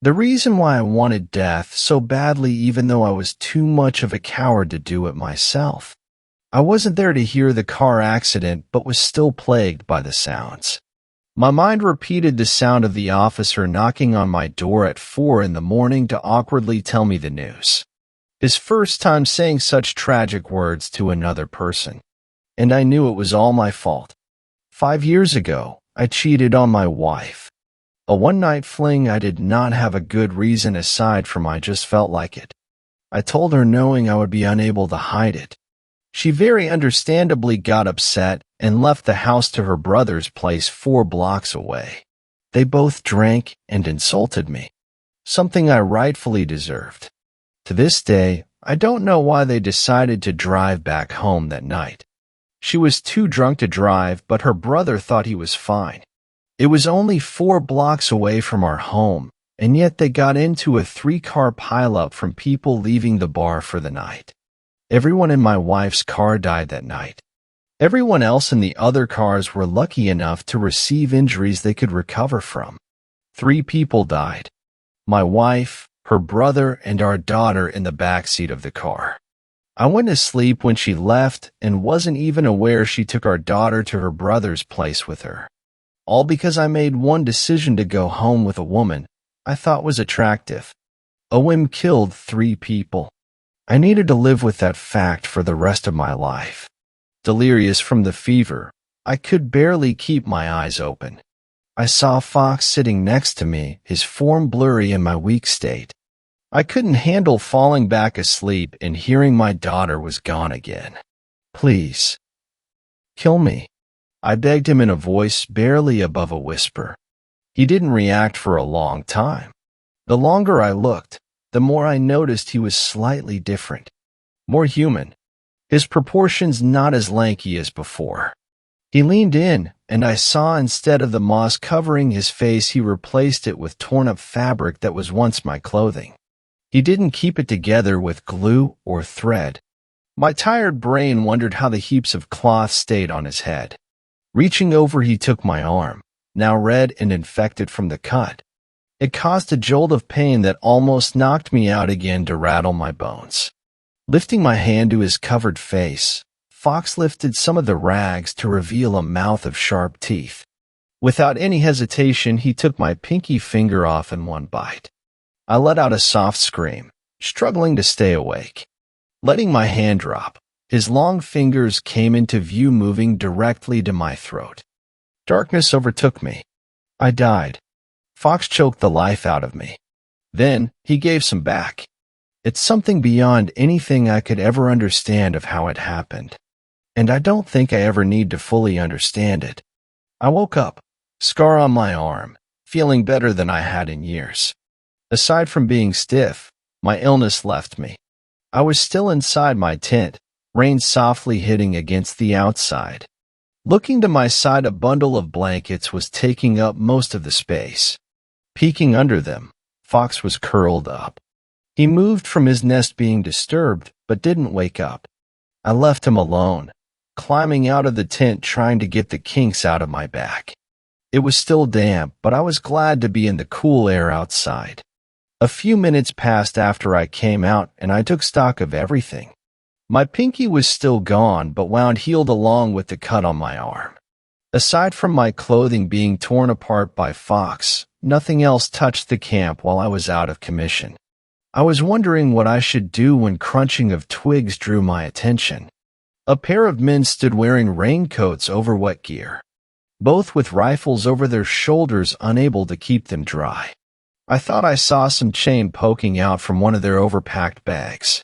The reason why I wanted death so badly, even though I was too much of a coward to do it myself. I wasn't there to hear the car accident, but was still plagued by the sounds. My mind repeated the sound of the officer knocking on my door at 4 in the morning to awkwardly tell me the news. His first time saying such tragic words to another person. And I knew it was all my fault. 5 years ago, I cheated on my wife. A one-night fling. I did not have a good reason aside from I just felt like it. I told her knowing I would be unable to hide it. She very understandably got upset and left the house to her brother's place 4 blocks away. They both drank and insulted me, something I rightfully deserved. To this day, I don't know why they decided to drive back home that night. She was too drunk to drive, but her brother thought he was fine. It was only 4 blocks away from our home, and yet they got into a 3-car pileup from people leaving the bar for the night. Everyone in my wife's car died that night. Everyone else in the other cars were lucky enough to receive injuries they could recover from. 3 people died. My wife, her brother, and our daughter in the back seat of the car. I went to sleep when she left and wasn't even aware she took our daughter to her brother's place with her. All because I made one decision to go home with a woman I thought was attractive. A whim killed 3 people. I needed to live with that fact for the rest of my life. Delirious from the fever, I could barely keep my eyes open. I saw Fox sitting next to me, his form blurry in my weak state. I couldn't handle falling back asleep and hearing my daughter was gone again. Please, kill me, I begged him in a voice barely above a whisper. He didn't react for a long time. The longer I looked, the more I noticed he was slightly different, more human, his proportions not as lanky as before. He leaned in, and I saw instead of the moss covering his face, he replaced it with torn-up fabric that was once my clothing. He didn't keep it together with glue or thread. My tired brain wondered how the heaps of cloth stayed on his head. Reaching over, he took my arm, now red and infected from the cut. It caused a jolt of pain that almost knocked me out again to rattle my bones. Lifting my hand to his covered face, Fox lifted some of the rags to reveal a mouth of sharp teeth. Without any hesitation, he took my pinky finger off in one bite. I let out a soft scream, struggling to stay awake. Letting my hand drop, his long fingers came into view, moving directly to my throat. Darkness overtook me. I died. Fox choked the life out of me. Then, he gave some back. It's something beyond anything I could ever understand of how it happened. And I don't think I ever need to fully understand it. I woke up, scar on my arm, feeling better than I had in years. Aside from being stiff, my illness left me. I was still inside my tent, rain softly hitting against the outside. Looking to my side, a bundle of blankets was taking up most of the space. Peeking under them, Fox was curled up. He moved from his nest being disturbed, but didn't wake up. I left him alone, climbing out of the tent trying to get the kinks out of my back. It was still damp, but I was glad to be in the cool air outside. A few minutes passed after I came out, and I took stock of everything. My pinky was still gone, but wound healed along with the cut on my arm. Aside from my clothing being torn apart by Fox, nothing else touched the camp while I was out of commission. I was wondering what I should do when crunching of twigs drew my attention. A pair of men stood wearing raincoats over wet gear, both with rifles over their shoulders, unable to keep them dry. I thought I saw some chain poking out from one of their overpacked bags.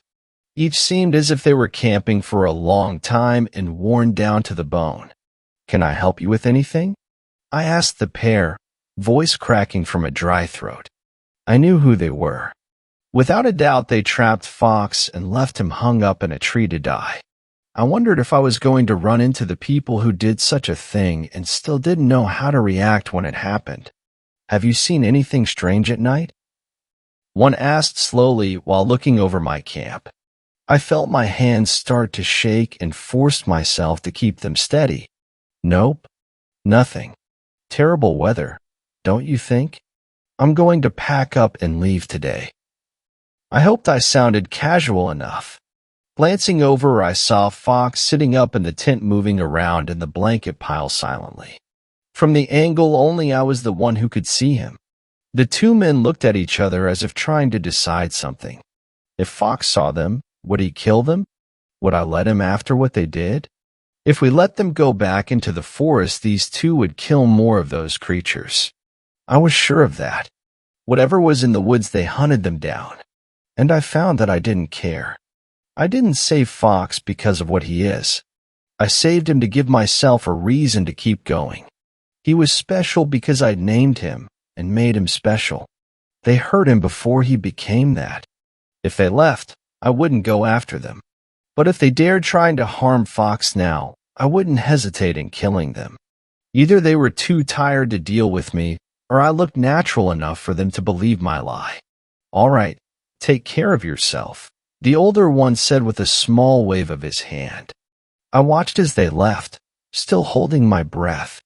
Each seemed as if they were camping for a long time and worn down to the bone. "Can I help you with anything?" I asked the pair, voice cracking from a dry throat. I knew who they were. Without a doubt, they trapped Fox and left him hung up in a tree to die. I wondered if I was going to run into the people who did such a thing and still didn't know how to react when it happened. "Have you seen anything strange at night?" One asked slowly while looking over my camp. I felt my hands start to shake and forced myself to keep them steady. "Nope. Nothing. Terrible weather, don't you think? I'm going to pack up and leave today." I hoped I sounded casual enough. Glancing over, I saw Fox sitting up in the tent, moving around in the blanket pile silently. From the angle only I was the one who could see him. The 2 men looked at each other as if trying to decide something. If Fox saw them, would he kill them? Would I let him after what they did? If we let them go back into the forest, these 2 would kill more of those creatures. I was sure of that. Whatever was in the woods, they hunted them down. And I found that I didn't care. I didn't save Fox because of what he is. I saved him to give myself a reason to keep going. He was special because I'd named him and made him special. They hurt him before he became that. If they left, I wouldn't go after them. But if they dared trying to harm Fox now, I wouldn't hesitate in killing them. Either they were too tired to deal with me, or I looked natural enough for them to believe my lie. All right, take care of yourself, the older one said with a small wave of his hand. I watched as they left, still holding my breath.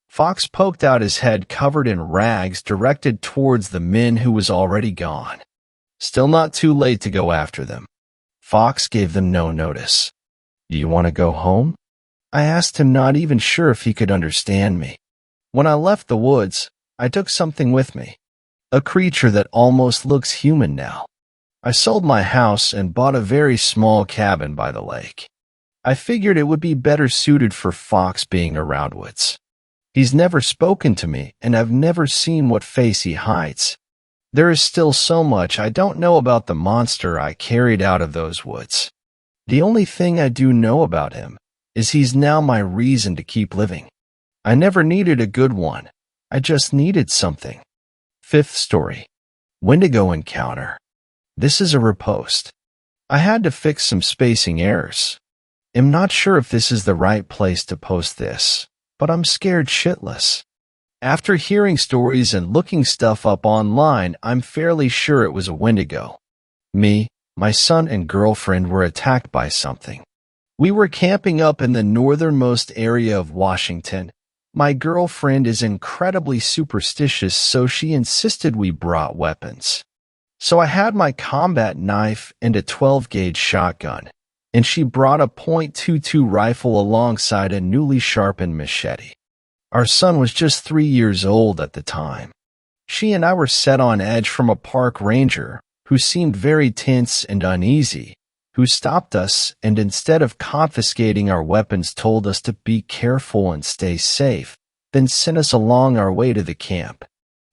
Fox poked out his head covered in rags directed towards the men who was already gone. Still not too late to go after them. Fox gave them no notice. Do you want to go home? I asked him, not even sure if he could understand me. When I left the woods, I took something with me. A creature that almost looks human now. I sold my house and bought a very small cabin by the lake. I figured it would be better suited for Fox being around woods. He's never spoken to me, and I've never seen what face he hides. There is still so much I don't know about the monster I carried out of those woods. The only thing I do know about him is he's now my reason to keep living. I never needed a good one. I just needed something. Fifth story. Wendigo encounter. This is a repost. I had to fix some spacing errors. I'm not sure if this is the right place to post this, but I'm scared shitless. After hearing stories and looking stuff up online, I'm fairly sure it was a Wendigo. Me, my son and girlfriend were attacked by something. We were camping up in the northernmost area of Washington. My girlfriend is incredibly superstitious, so she insisted we brought weapons. So I had my combat knife and a 12-gauge shotgun, and she brought a .22 rifle alongside a newly sharpened machete. Our son was just 3 years old at the time. She and I were set on edge from a park ranger who seemed very tense and uneasy, who stopped us and instead of confiscating our weapons told us to be careful and stay safe, then sent us along our way to the camp.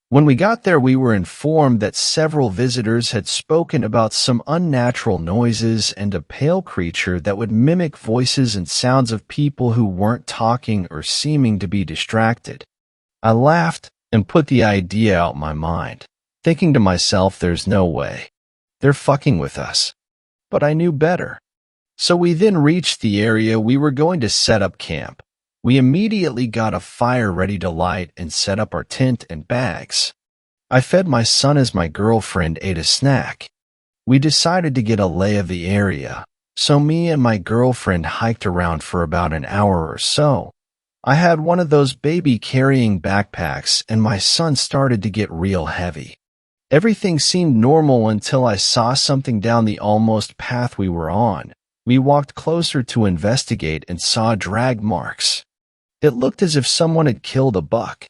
When we got there, we were informed that several visitors had spoken about some unnatural noises and a pale creature that would mimic voices and sounds of people who weren't talking or seeming to be distracted. I laughed and put the idea out my mind, thinking to myself, there's no way. They're fucking with us. But I knew better. So we then reached the area we were going to set up camp. We immediately got a fire ready to light and set up our tent and bags. I fed my son as my girlfriend ate a snack. We decided to get a lay of the area, so me and my girlfriend hiked around for about an hour or so. I had one of those baby carrying backpacks and my son started to get real heavy. Everything seemed normal until I saw something down the almost path we were on. We walked closer to investigate and saw drag marks. It looked as if someone had killed a buck.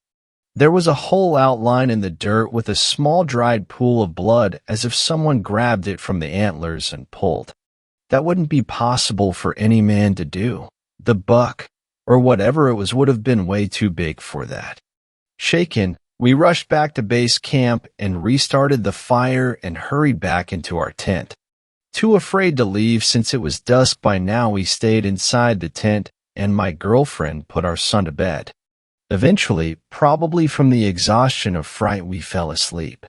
There was a hole outlined in the dirt with a small dried pool of blood as if someone grabbed it from the antlers and pulled. That wouldn't be possible for any man to do. The buck, or whatever it was, would have been way too big for that. Shaken, we rushed back to base camp and restarted the fire and hurried back into our tent. Too afraid to leave since it was dusk by now, we stayed inside the tent and my girlfriend put our son to bed. Eventually, probably from the exhaustion of fright, we fell asleep.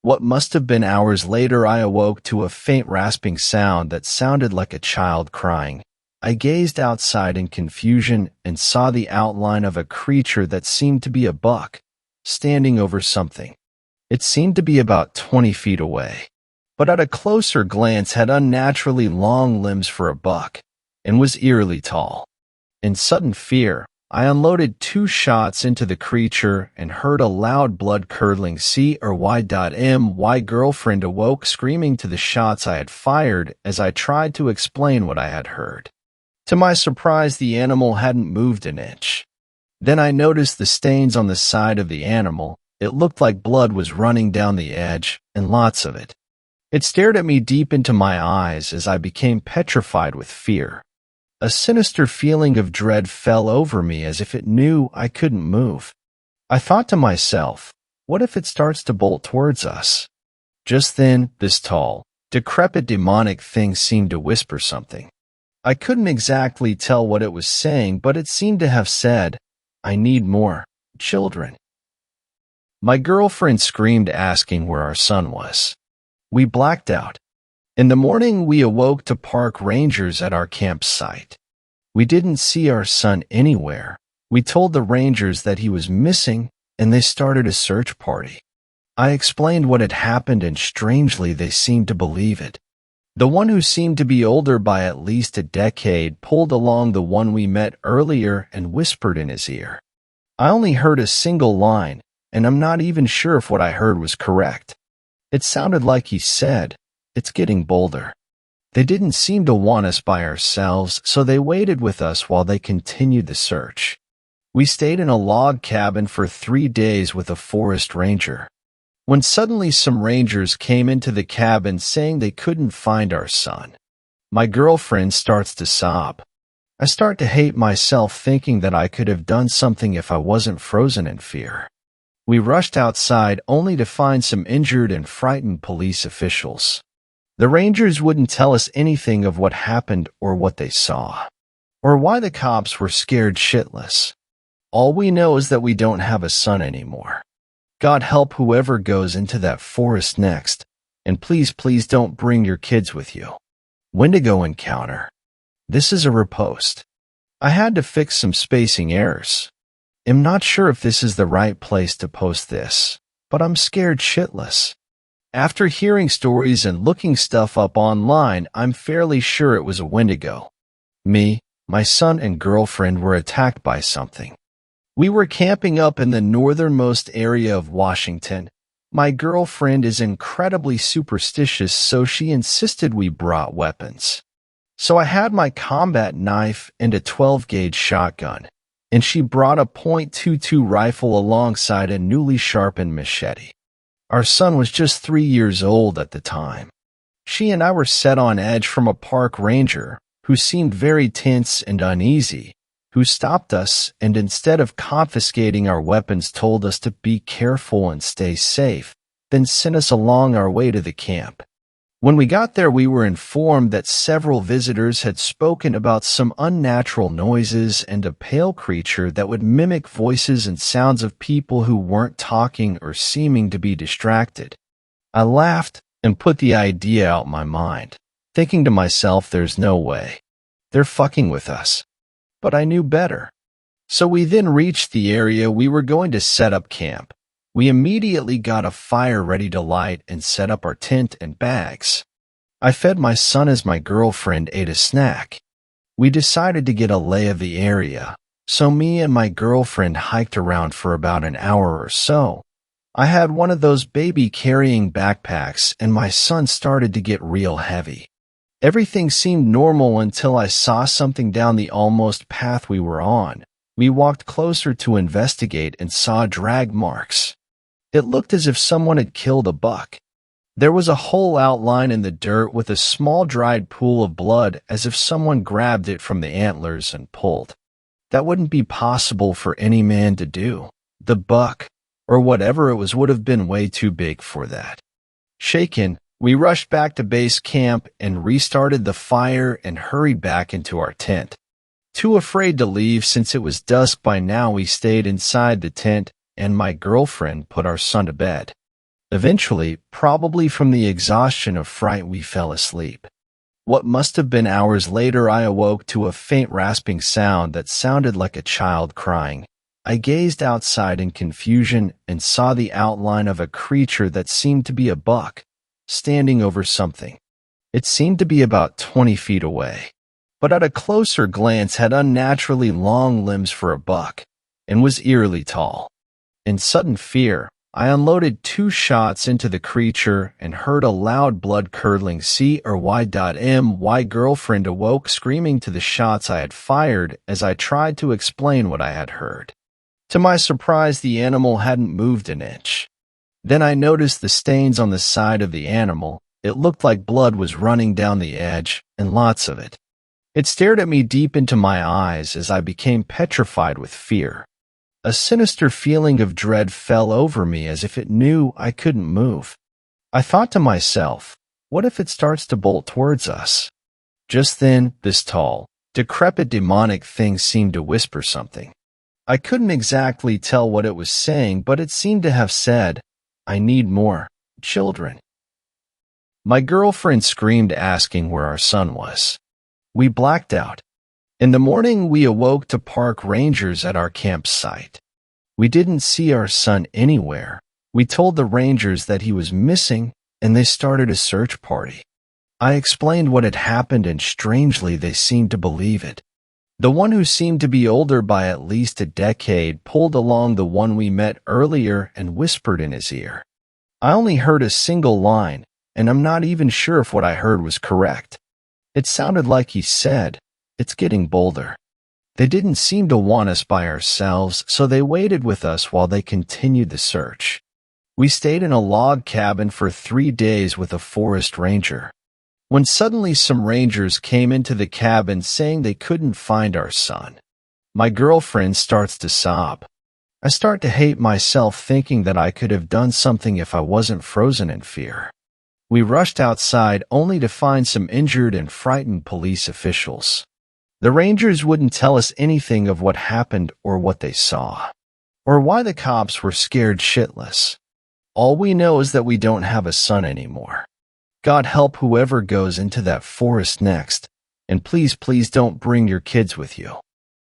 What must have been hours later, I awoke to a faint rasping sound that sounded like a child crying. I gazed outside in confusion and saw the outline of a creature that seemed to be a buck, standing over something. It seemed to be about 20 feet away, but at a closer glance had unnaturally long limbs for a buck and was eerily tall. In sudden fear, I unloaded 2 shots into the creature and heard a loud blood-curdling C or Y.M. My girlfriend awoke screaming to the shots I had fired as I tried to explain what I had heard. To my surprise, the animal hadn't moved an inch. Then I noticed the stains on the side of the animal. It looked like blood was running down the edge, and lots of it. It stared at me deep into my eyes as I became petrified with fear. A sinister feeling of dread fell over me as if it knew I couldn't move. I thought to myself, what if it starts to bolt towards us? Just then, this tall, decrepit demonic thing seemed to whisper something. I couldn't exactly tell what it was saying, but it seemed to have said, "I need more children." My girlfriend screamed, asking where our son was. We blacked out. In the morning, we awoke to park rangers at our campsite. We didn't see our son anywhere. We told the rangers that he was missing, and they started a search party. I explained what had happened, and strangely they seemed to believe it. The one who seemed to be older by at least a decade pulled along the one we met earlier and whispered in his ear. I only heard a single line, and I'm not even sure if what I heard was correct. It sounded like he said, "It's getting bolder." They didn't seem to want us by ourselves, so they waited with us while they continued the search. We stayed in a log cabin for 3 days with a forest ranger. When suddenly some rangers came into the cabin saying they couldn't find our son, my girlfriend starts to sob. I start to hate myself, thinking that I could have done something if I wasn't frozen in fear. We rushed outside only to find some injured and frightened police officials. The rangers wouldn't tell us anything of what happened or what they saw, or why the cops were scared shitless. All we know is that we don't have a son anymore. God help whoever goes into that forest next, and please, please don't bring your kids with you. Wendigo encounter. This is a repost. I had to fix some spacing errors. I'm not sure if this is the right place to post this, but I'm scared shitless. After hearing stories and looking stuff up online, I'm fairly sure it was a Wendigo. Me, my son, and girlfriend were attacked by something. We were camping up in the northernmost area of Washington. My girlfriend is incredibly superstitious, so she insisted we brought weapons. So I had my combat knife and a 12-gauge shotgun, and she brought a .22 rifle alongside a newly sharpened machete. Our son was just 3 years old at the time. She and I were set on edge from a park ranger who seemed very tense and uneasy, who stopped us and instead of confiscating our weapons told us to be careful and stay safe, then sent us along our way to the camp. When we got there, we were informed that several visitors had spoken about some unnatural noises and a pale creature that would mimic voices and sounds of people who weren't talking or seeming to be distracted. I laughed and put the idea out my mind, thinking to myself, there's no way. They're fucking with us. But I knew better. So we then reached the area we were going to set up camp. We immediately got a fire ready to light and set up our tent and bags. I fed my son as my girlfriend ate a snack. We decided to get a lay of the area, so me and my girlfriend hiked around for about an hour or so. I had one of those baby-carrying backpacks, and my son started to get real heavy. Everything seemed normal until I saw something down the almost path we were on. We walked closer to investigate and saw drag marks. It looked as if someone had killed a buck. There was a hole outlined in the dirt with a small dried pool of blood, as if someone grabbed it from the antlers and pulled. That wouldn't be possible for any man to do. The buck, or whatever it was, would have been way too big for that. Shaken, we rushed back to base camp and restarted the fire and hurried back into our tent. Too afraid to leave since it was dusk by now, we stayed inside the tent, and my girlfriend put our son to bed. Eventually, probably from the exhaustion of fright, we fell asleep. What must have been hours later, I awoke to a faint rasping sound that sounded like a child crying. I gazed outside in confusion and saw the outline of a creature that seemed to be a buck, standing over something. It seemed to be about 20 feet away, but at a closer glance had unnaturally long limbs for a buck, and was eerily tall. In sudden fear, I unloaded 2 shots into the creature and heard a loud blood-curdling C-R-Y-M. My girlfriend awoke screaming to the shots I had fired as I tried to explain what I had heard. To my surprise, the animal hadn't moved an inch. Then I noticed the stains on the side of the animal. It looked like blood was running down the edge, and lots of it. It stared at me deep into my eyes as I became petrified with fear. A sinister feeling of dread fell over me as if it knew I couldn't move. I thought to myself, what if it starts to bolt towards us? Just then, this tall, decrepit demonic thing seemed to whisper something. I couldn't exactly tell what it was saying, but it seemed to have said, "I need more children." My girlfriend screamed, asking where our son was. We blacked out. In the morning, we awoke to park rangers at our campsite. We didn't see our son anywhere. We told the rangers that he was missing, and they started a search party. I explained what had happened, and strangely, they seemed to believe it. The one who seemed to be older by at least a decade pulled along the one we met earlier and whispered in his ear. I only heard a single line, and I'm not even sure if what I heard was correct. It sounded like he said, "It's getting bolder." They didn't seem to want us by ourselves, so they waited with us while they continued the search. We stayed in a log cabin for 3 days with a forest ranger. When suddenly some rangers came into the cabin saying they couldn't find our son. My girlfriend starts to sob. I start to hate myself, thinking that I could have done something if I wasn't frozen in fear. We rushed outside only to find some injured and frightened police officials. The rangers wouldn't tell us anything of what happened or what they saw, or why the cops were scared shitless. All we know is that we don't have a son anymore. God help whoever goes into that forest next, and please, please don't bring your kids with you.